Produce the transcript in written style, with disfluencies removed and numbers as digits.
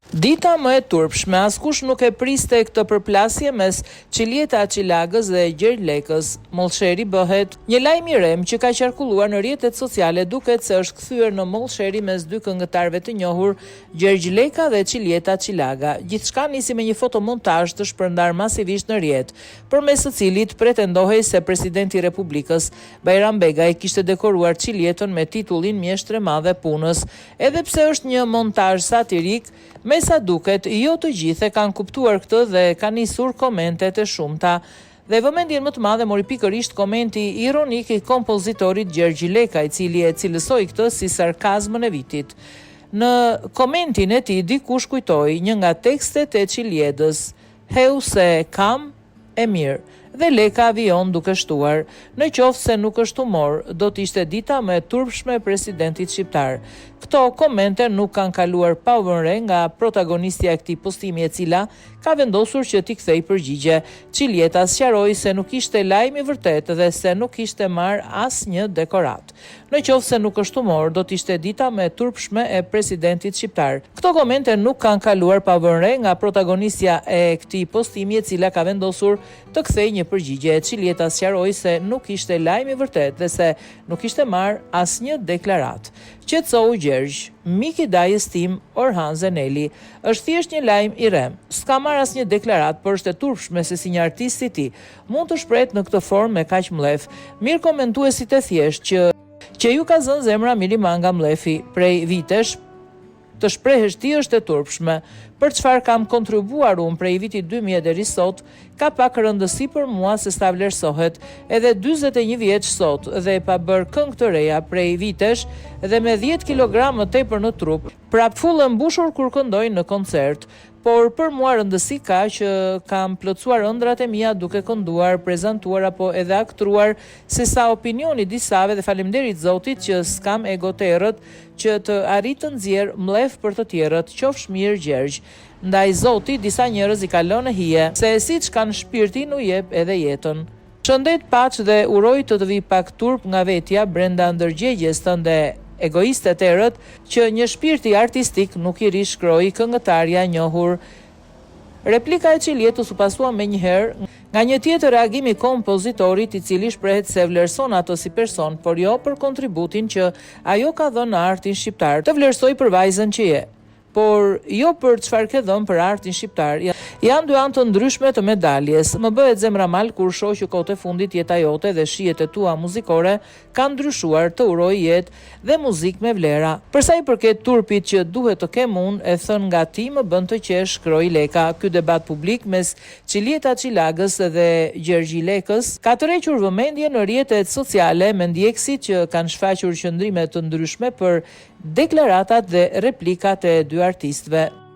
Dita më e turpshme, askush nuk e priste këtë përplasje mes Qiljeta Qilagës dhe Gjergj Lekës. Mollsheri bëhet një lajm i rem që ka qarkulluar në rrjetet sociale, duket se është kthyer në mollsheri mes dy këngëtarëve të njohur, Gjergj Leka dhe Qiljeta Qilaga. Gjithçka nisi me një fotomontazh të shpërndar masivisht në rrjet, përmes së cilit pretendohej se presidenti i Republikës, Bajram Begaj, kishte dekoruar Qiljetën me titullin Mjeshtre madhe punës. Edhe pse është një montazh satirik, me sa duket, jo të gjithë e kanë kuptuar këtë dhe kanë nisur komentet e shumta. Dhe vëmendjen më të madhe mori pikërisht komenti ironik i kompozitorit Gjergj Leka, i cili e cilësoi këtë si sarkazmën e vitit. Në komentin e tij dikush kujtoi një nga tekstet e Qiljedës: "Heu se kam e mirë", dhe Leka vion duke shtuar: "Në qoftë se nuk është humor, do t'ishte dita më e turpshme e presidentit shqiptar." Këto komente nuk kanë kaluar pa u vënë re nga protagonistja e këtij postimi, e cila ka vendosur që t'i kthej përgjigje. Qiljeta sqaroi se nuk ishte lajm i vërtetë dhe se nuk kishte marrë asnjë dekorat. "Në qoftë se nuk është humor, do t'ishte dita më e turpshme e presidentit shqiptar." Këto komente nuk kanë kaluar pa vënë re nga protagonistja e këtij postimi, e cila ka vendosur të kthejë një përgjigje. Qiljeta sqaroi se nuk ishte lajm i vërtetë dhe se nuk kishte marrë asnjë deklarat. Qetësou Gjergj: "Mik i dajës tim, Orhan Zeneli, është thjesht një lajm i rem. S'ka marrë asnjë deklarat, por është e turpshme se si një artist i tij mund të shprehet në këtë formë me kaq mllef. Mirë komentuesit e thjesht që ju ka zënë zemra Milima nga mlefi. Prej vitesh të shprehesh ti është e turpshme. Për çfarë kam kontribuar unë prej vitit 2000 deri sot, ka pak rëndësi për mua se sta vlerësohet. Edhe 41 vjeç sot dhe e pa bërë këngë të reja prej vitesh dhe me 10 kg më tepër në trup, prap full e mbushur kur këndoj në koncert. Por për mua rëndësi ka që kam plotësuar ëndrat e mia duke kënduar, prezantuar apo edhe aktruar, se sa opinioni disave, dhe faleminderit Zotit që s'kam ego të errët që të arrit të nxjerr mllef për të tjerët. Qofsh mirë Gjergj. Ndaj Zotit disa njerëz i kanë lënë hije, se siç kanë shpirtin u jep edhe jetën. Shëndet, paç dhe uroj të vi pak turp nga vetja brenda ndërgjegjes tënde egoiste të errët, që një shpirti artistik nuk i rishkroi këngëtarja e njohur." Replika e Qiljetës u pasua menjëherë nga një tjetër reagim i kompozitorit, i cili shprehet se vlerëson ato si person, por jo për kontributin që ajo ka dhënë në artin shqiptar. "Të vlerësoj për vajzën që je, por jo për çfarë ke dhënë për artin shqiptar. Janë dy anë të ndryshme të medaljes. Më bëhet zemra mal kur shoh që kohët e fundit jeta jote dhe shijet e tua muzikore kanë ndryshuar. Të uroj jetë dhe muzikë me vlera. Për sa i përket turpit që duhet të kem unë, e thënë nga ti më bën të qesh", shkroi Leka. Ky debat publik mes Qiljeta Qilagës dhe Gjergj Lekës ka tërhequr vëmendje në rrjetet sociale me ndjekësit që kanë shfaqur qëndrime të ndryshme për deklaratat dhe replikat e dy artistëve.